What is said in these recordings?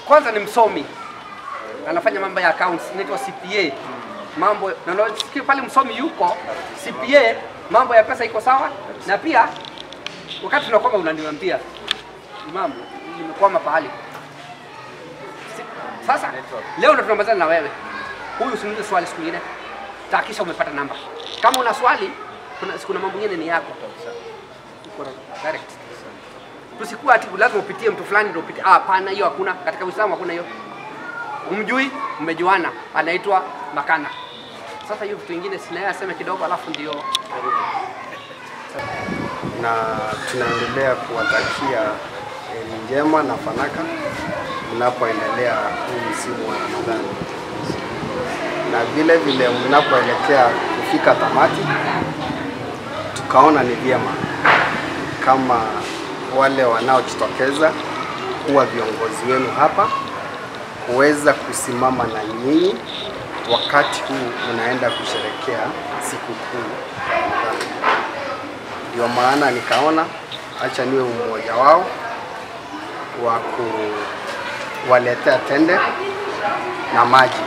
kwanza ni msomi, anafanya mambo ya accounts, inaitwa CPA. Mambo na unasikia pale msomi yuko CPA, mambo ya pesa iko sawa. Na pia wakati tunakwama unaniambia mambo nimekwama pahali. Sasa leo ndo tunamalizana na wewe. Huyu usiulize swali siku nyingine. Hakikisha umepata namba. Kama una swali, kuna mambo mengine ni yako. Direct. Tusikuwa ati lazima upitie mtu fulani ndio upitie. Hapana, hiyo hakuna. Katika Uislamu hakuna hiyo. Umjui, mmejuana, anaitwa Makana. Sasa hiyo vitu vingine sina yeye aseme kidogo alafu ndio. Na tunaendelea kuwatakia njema na fanaka mnapoendelea huu msimu wa Ramadhani. Na vile vile mnapoelekea kufika tamati, tukaona ni vyema kama wale wanaojitokeza kuwa viongozi wenu hapa kuweza kusimama na nyinyi wakati huu mnaenda kusherekea siku kuu. Ndio maana nikaona acha niwe mmoja wao wa kuwaletea tende na maji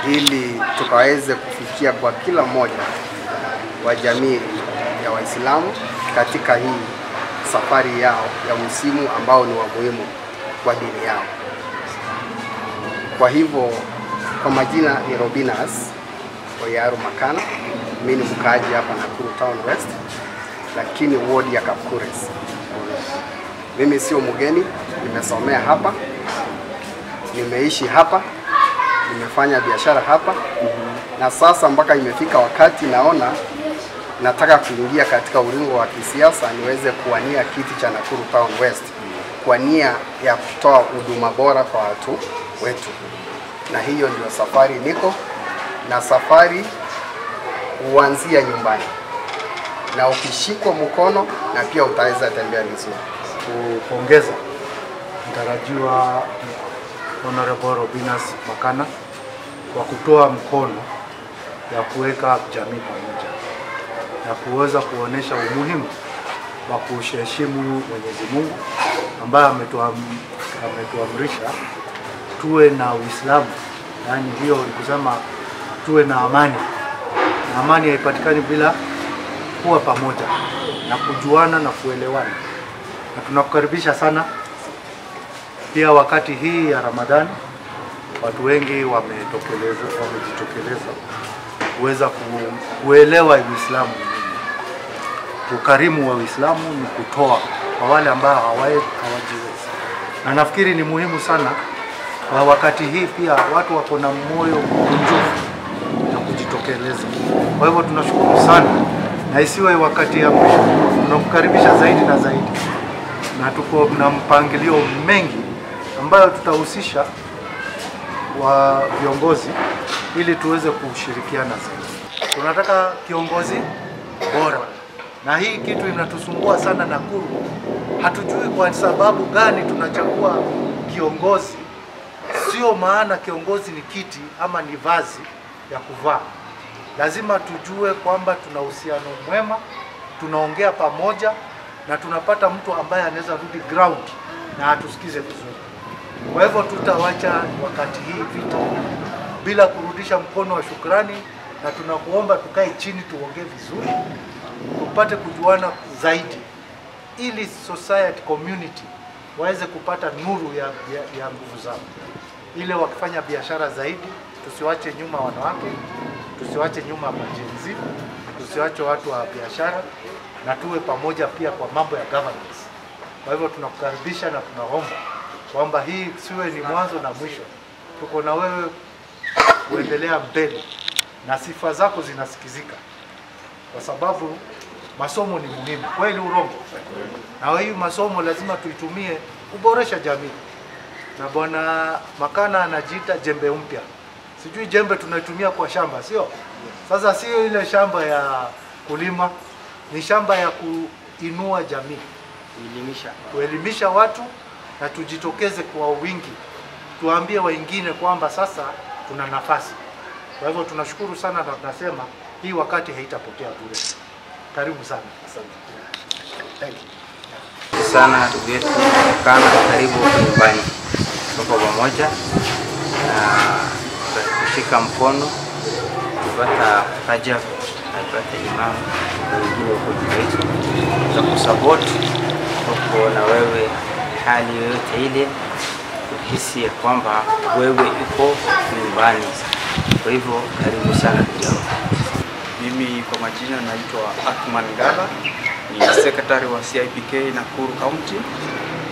ili tukaweze kufikia kwa kila mmoja wa jamii ya Waislamu katika hii safari yao ya msimu ambao ni wa muhimu kwa dini yao. Kwa hivyo kwa majina ni Robinas Oyaru Makana, mimi ni mkaaji hapa Nakuru Town West, lakini ward ya Kapkures. Mimi sio mgeni, nimesomea hapa, nimeishi hapa, nimefanya biashara hapa, na sasa mpaka imefika wakati naona nataka kuingia katika ulingo wa kisiasa niweze kuwania kiti cha Nakuru Town West kwa nia ya kutoa huduma bora kwa watu wetu. Na hiyo ndio safari niko, na safari huanzia nyumbani. Na ukishikwa mkono na pia utaweza tembea vizuri. Kupongeza mtarajiwa Honorable Robinas Makana kwa kutoa mkono ya kuweka jamii pamoja na kuweza kuonesha umuhimu wa kuheshimu Mwenyezi Mungu ambaye ametuamrisha tuwe na Uislamu, yani hiyo ni kusema tuwe na amani. Na amani haipatikani bila kuwa pamoja na kujuana na kuelewana. Na tunakukaribisha sana. Pia wakati hii ya Ramadhani watu wengi wamejitokeleza kuweza kuelewa Uislamu. Ukarimu wa Uislamu ni kutoa kwa wale ambao hawajiwezi. Na nafikiri ni muhimu sana kwa wakati hii pia watu wako na moyo mkunjufu na kujitokeleza. Kwa hivyo tunashukuru sana, na isiwe wakati ya mwisho, tunakukaribisha zaidi na zaidi. Na tuko na mpangilio mengi ambayo tutahusisha wa viongozi ili tuweze kushirikiana zaidi. Tunataka kiongozi bora. Na hii kitu inatusumbua sana Nakuru. Hatujui kwa sababu gani tunachagua kiongozi. Sio maana kiongozi ni kiti ama ni vazi ya kuvaa. Lazima tujue kwamba tuna uhusiano mwema, tunaongea pamoja na tunapata mtu ambaye anaweza rudi ground na atusikize vizuri. Kwa hivyo tutawacha wakati hii vita bila kurudisha mkono wa shukrani, na tunakuomba tukae chini tuongee vizuri, tupate kujuana zaidi ili society community waweze kupata nuru ya nguvu zao. Ile wakifanya biashara zaidi, tusiwache nyuma wanawake, tusiwache nyuma majenzi, tusiwache watu wa biashara, na tuwe pamoja pia kwa mambo ya governance. Kwa hivyo tunakukaribisha na tunaomba kwamba hii siwe ni mwanzo na mwisho. Tuko na wewe kuendelea mbele na sifa zako zinasikizika, kwa sababu masomo ni muhimu. Kweli urongo? Na hii masomo lazima tuitumie kuboresha jamii. Na Bwana Makana anajiita jembe mpya. Sijui jembe tunaitumia kwa shamba, sio? Sasa sio ile shamba ya kulima, ni shamba ya kuinua jamii, kuelimisha watu, na tujitokeze kwa wingi. Tuambie wengine kwamba sasa tuna nafasi. Kwa hivyo tunashukuru sana na tunasema hii wakati haitapotea bure. Karibu sana. Asante. Thank you. Sana ndugu yetu Makana, karibu nyumbani. Tuko pamoja na kushika mkono, kupata Rajab, kupata Imam na wengine huko kwetu za kusupport huko, na wewe hali yoyote ile uhisi kwamba wewe uko nyumbani. Kwa hivyo karibu sana kijana. Mimi kwa majina naitwa Athman Gala, ni secretary wa CIPK Nakuru County,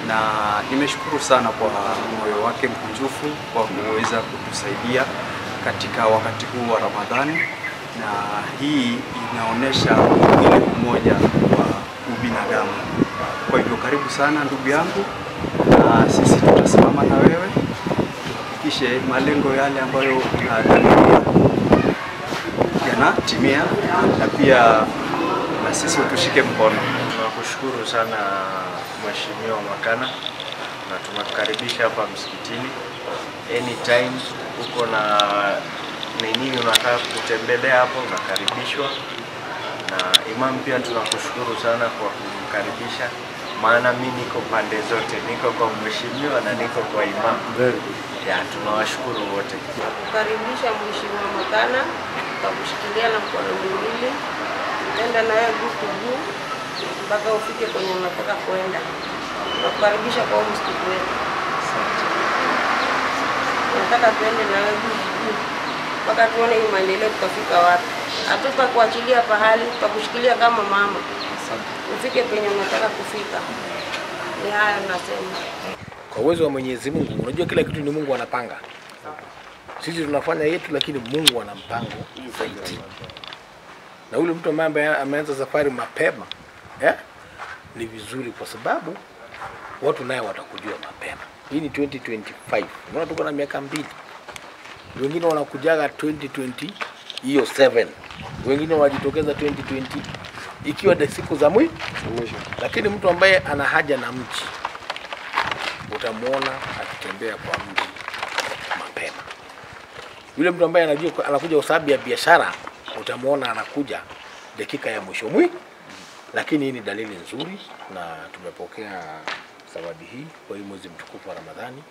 na nimeshukuru sana kwa moyo wake mkunjufu kwa kuweza kutusaidia katika wakati huu wa Ramadhani, na hii inaonesha ile umoja wa ubinadamu. Kwa hivyo karibu sana ndugu yangu, na sisi tutasimama na wewe tuhakikishe malengo yale ambayo tunadhamiria yanatimia, na pia na sisi utushike mkono. Tunakushukuru sana Mheshimiwa Makana, na tunakukaribisha hapa msikitini. Anytime uko na nini unataka kutembelea hapo unakaribishwa. Na Imam pia tunakushukuru sana kwa kumkaribisha, maana mimi niko pande zote, niko kwa Mheshimiwa na niko kwa Imam. Ya, tunawashukuru wote. Kukaribisha Mheshimiwa Makana, tukushikilia na mkono miwili, nenda na wewe juu mpaka ufike kwenye unataka kwenda. Tunakukaribisha kwa msikiti wetu. Nataka tuende na wewe juu mpaka tuone hii maendeleo tutafika wapi. Hatutakuachilia pahali, tutakushikilia kama mama. Ufike penye unataka kufika. Ni haya nasema. Kwa uwezo wa Mwenyezi Mungu, unajua kila kitu ni Mungu anapanga. Sisi tunafanya yetu, lakini Mungu ana mpango zaidi. Na ule mtu ambaye ameanza safari mapema, ni vizuri kwa sababu watu naye watakujua mapema. Hii ni 2025. Unaona tuko na miaka 2. Wengine wanakujaga 2020 hiyo 7. Wengine wajitokeza 2020 ikiwa ni siku za mwisho. Lakini mtu ambaye ana haja na mji utamuona akitembea kwa mji mapema. Yule mtu ambaye anajua anakuja kwa sababu ya biashara utamuona anakuja dakika ya mwisho. Lakini hii ni dalili nzuri, na tumepokea zawadi hii kwa hii mwezi mtukufu wa Ramadhani,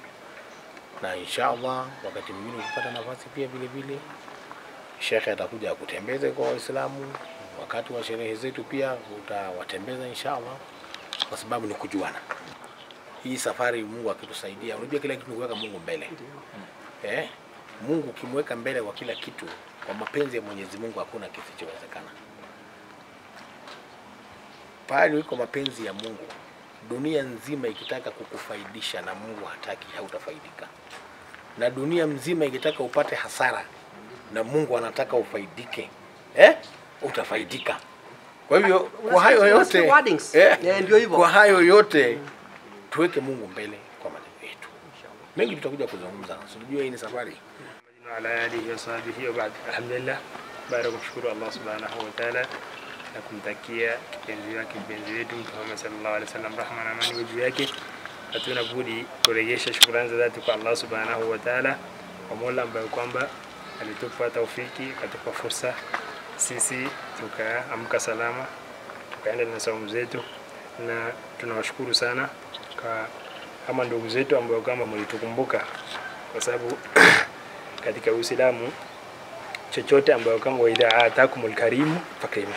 na inshallah wakati mwingine ukipata nafasi pia vile vile Sheikh atakuja kutembeza kwa Waislamu wakati wa sherehe zetu, pia utawatembeza inshallah, kwa sababu ni kujuana. Hii safari Mungu akitusaidia, unajua kila kitu kuweka Mungu mbele. Mungu kimweka mbele kwa kila kitu, kwa mapenzi ya Mwenyezi Mungu hakuna kisichowezekana. Pale uko mapenzi ya Mungu, dunia nzima ikitaka kukufaidisha na Mungu hataki, hautafaidika. Na dunia mzima ikitaka upate hasara na Mungu anataka ufaidike, utafaidika. Kwa hivyo kwa hayo yote, ndio hivyo. Kwa hayo yote tuweke Mungu mbele kwa maneno yetu. Mengi tutakuja kuzungumza. Unajua hii ni safari. Ala alihi wa sahbihi wa ba'd. Alhamdulillah, baada ya kumshukuru Allah subhanahu wa ta'ala na kumtakia kipenzi wetu Muhammad sallallahu alaihi wasallam, rahma na amani juu yake, hatuna budi kurejesha shukrani za dhati kwa Allah subhanahu wa ta'ala, kwa Mola ambaye kwamba alitupa taufiki, akatupa fursa sisi tukaamka salama, tukaenda na saumu zetu, na tunawashukuru sana kama ndugu zetu ambao kama mlitukumbuka, kwa sababu katika Uislamu chochote ambao kama waidha atakumul karimu fakrimu,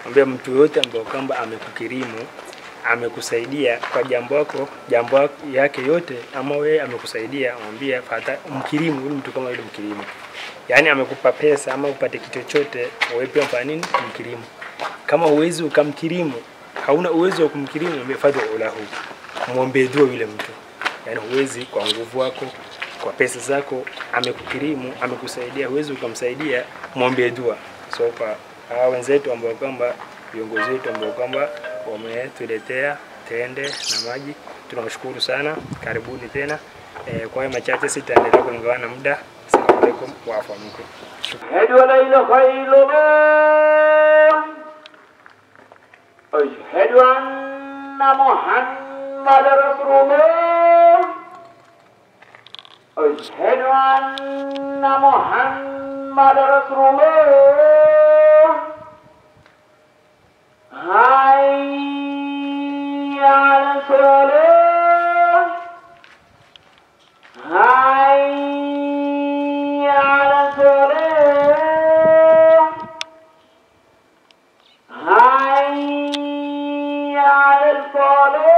ambia mtu yote ambao kama amekukirimu, amekusaidia kwa jambo yake yote, ama wewe amekusaidia, mwambie fata mkirimu yule mtu, kama yule mkirimu. Yani amekupa pesa ama upate kitu chochote, wewe pia mfanye nini? Mkirimu. Kama uwezi ukamkirimu, hauna uwezo wa kumkirimu, mwambie fadhu ulahu, muombe dua yule mtu. Yani huwezi kwa nguvu yako, kwa pesa zako, amekukirimu, amekusaidia, huwezi ukamsaidia, muombe dua. So kwa hawa wenzetu ambao kwamba viongozi wetu ambao kwamba wametuletea tende na maji, tunawashukuru sana. Karibuni tena. Kwa haya machache sitaendelea kulingawana muda. Assalamu alaikum wa rahmatullahi. Ashhadu an la ilaha illallah, ashhadu anna Muhammadar Rasulullah, ashhadu anna Muhammadar Rasulullah. Hayya ala salat. الضالين